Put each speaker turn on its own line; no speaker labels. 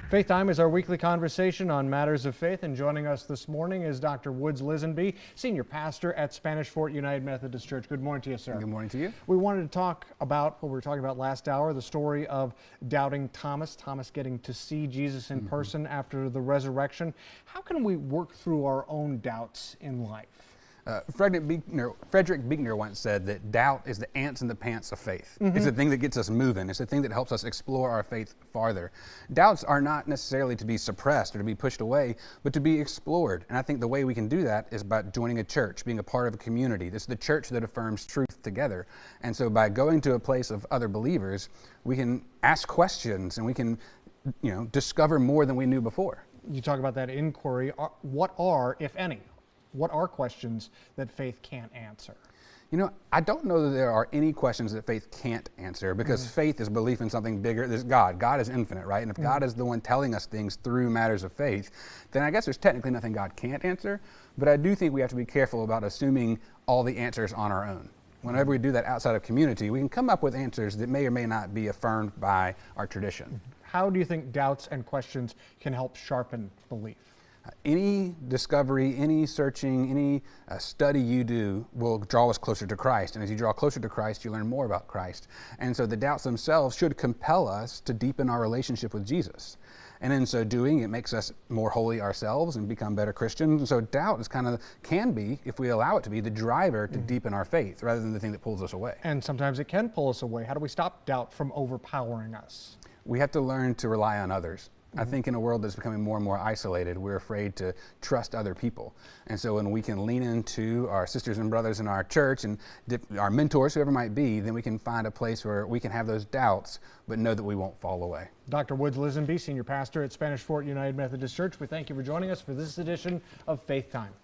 Faith Time is our weekly conversation on matters of faith, and joining us this morning is Dr. Woods Lisenby, Senior Pastor at Spanish Fort United Methodist Church. Good morning to you, sir.
Good morning to you.
We wanted to talk about what we were talking about last hour, the story of doubting Thomas getting to see Jesus in person after the resurrection. How can we work through our own doubts in life?
Frederick Buechner once said that doubt is the ants in the pants of faith. It's the thing that gets us moving. It's the thing that helps us explore our faith farther. Doubts are not necessarily to be suppressed or to be pushed away, but to be explored. And I think the way we can do that is by joining a church, being a part of a community. This is the church that affirms truth together. And so by going to a place of other believers, we can ask questions and we can, discover more than we knew before.
You talk about that inquiry. What are, if any, what are questions that faith can't answer?
I don't know that there are any questions that faith can't answer, because faith is belief in something bigger. There's God. God is infinite, right? And if God is the one telling us things through matters of faith, then I guess there's technically nothing God can't answer. But I do think we have to be careful about assuming all the answers on our own. Whenever we do that outside of community, we can come up with answers that may or may not be affirmed by our tradition.
How do you think doubts and questions can help sharpen belief?
Any discovery, any searching, any study you do will draw us closer to Christ. And as you draw closer to Christ, you learn more about Christ. And so the doubts themselves should compel us to deepen our relationship with Jesus. And in so doing, it makes us more holy ourselves and become better Christians. And so doubt is can be, if we allow it to be, the driver to deepen our faith rather than the thing that pulls us away.
And sometimes it can pull us away. How do we stop doubt from overpowering us?
We have to learn to rely on others. I think in a world that's becoming more and more isolated, we're afraid to trust other people. And so when we can lean into our sisters and brothers in our church and our mentors, whoever might be, then we can find a place where we can have those doubts, but know that we won't fall away.
Dr. Woods Lisenby, Senior Pastor at Spanish Fort United Methodist Church, we thank you for joining us for this edition of Faith Time.